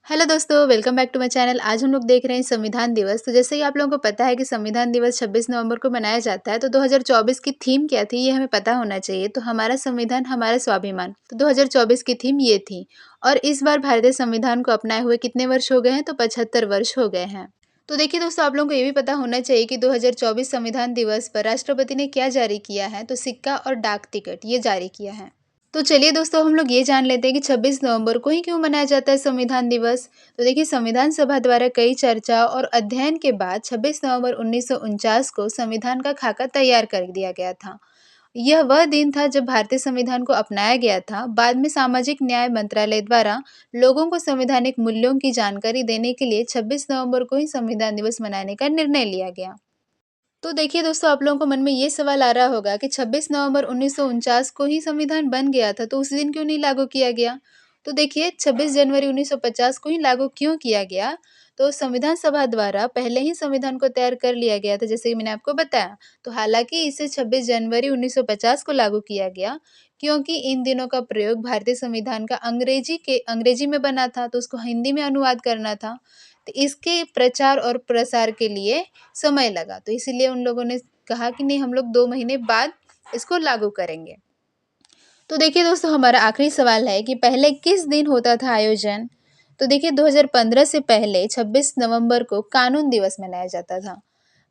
Hello दोस्तों, welcome back to my channel. आज हम लोग देख रहे हैं संविधान दिवस। तो जैसे कि आप लोगों को पता है कि संविधान दिवस 26 नवंबर को मनाया जाता है, तो 2024 की थीम क्या थी ये हमें पता होना चाहिए। तो हमारा संविधान हमारा स्वाभिमान, तो 2024 की थीम ये थी। और इस बार भारतीय संविधान को अपनाए हुए कितने वर्ष हो गए हैं? तो 75 वर्ष हो गए हैं। तो देखिए दोस्तों, आप लोगों को ये भी पता होना चाहिए कि 2024 संविधान दिवस पर राष्ट्रपति ने क्या जारी किया है? तो सिक्का और डाक टिकट ये जारी किया है। तो चलिए दोस्तों, हम लोग ये जान लेते हैं कि 26 नवंबर को ही क्यों मनाया जाता है संविधान दिवस। तो देखिए, संविधान सभा द्वारा कई चर्चा और अध्ययन के बाद 26 नवंबर 1949 को संविधान का खाका तैयार कर दिया गया था। यह वह दिन था जब भारतीय संविधान को अपनाया गया था। बाद में सामाजिक न्याय मंत्रालय द्वारा लोगों को संवैधानिक मूल्यों की जानकारी देने के लिए 26 नवंबर को ही संविधान दिवस मनाने का निर्णय लिया गया। तो देखिए दोस्तों, आप लोगों को मन में ये सवाल आ रहा होगा कि 26 नवंबर 1949 को ही संविधान बन गया था, तो उस दिन क्यों नहीं लागू किया गया? तो देखिए, 26 जनवरी 1950 को ही लागू क्यों किया गया? तो संविधान सभा द्वारा पहले ही संविधान को तैयार कर लिया गया था, जैसे कि मैंने आपको बताया। तो हालांकि इसे 26 जनवरी 1950 को लागू किया गया, क्योंकि इन दिनों का प्रयोग भारतीय संविधान का अंग्रेजी में बना था, तो उसको हिंदी में अनुवाद करना था। तो इसके प्रचार और प्रसार के लिए समय लगा, तो इसीलिए उन लोगों ने कहा कि नहीं, हम लोग 2 महीने बाद इसको लागू करेंगे। तो देखिए दोस्तों, हमारा आखिरी सवाल है कि पहले किस दिन होता था आयोजन? तो देखिए, 2015 से पहले 26 नवंबर को कानून दिवस मनाया जाता था।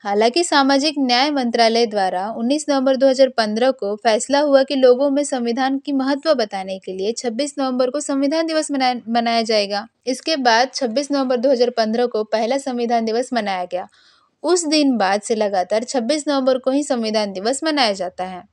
हालांकि सामाजिक न्याय मंत्रालय द्वारा 19 नवंबर 2015 को फैसला हुआ कि लोगों में संविधान की महत्व बताने के लिए 26 नवंबर को संविधान दिवस मनाया जाएगा। इसके बाद 26 नवंबर 2015 को पहला संविधान दिवस मनाया गया। उस दिन बाद से लगातार 26 नवंबर को ही संविधान दिवस मनाया जाता है।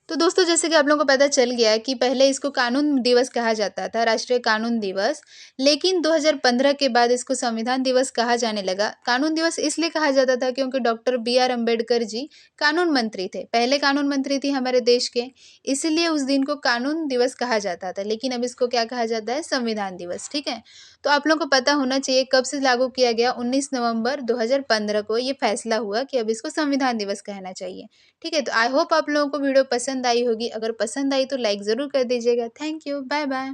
तो दोस्तों, जैसे कि आप लोगों को पता चल गया है कि पहले इसको कानून दिवस कहा जाता था, राष्ट्रीय कानून दिवस। लेकिन 2015 के बाद इसको संविधान दिवस कहा जाने लगा। कानून दिवस इसलिए कहा जाता था क्योंकि डॉक्टर बी.आर. अम्बेडकर जी कानून मंत्री थे, पहले कानून मंत्री थी हमारे देश के। इसीलिए उस दिन को कानून दिवस कहा जाता था, लेकिन अब इसको क्या कहा जाता है? संविधान दिवस। ठीक है। तो आप लोगों को पता होना चाहिए कब से लागू किया गया। 19 नवंबर 2015 को ये फैसला हुआ कि अब इसको संविधान दिवस कहना चाहिए। ठीक है, तो आई होप आप लोगों को वीडियो पसंद आई होगी। अगर पसंद आई तो लाइक ज़रूर कर दीजिएगा। Thank you, bye bye.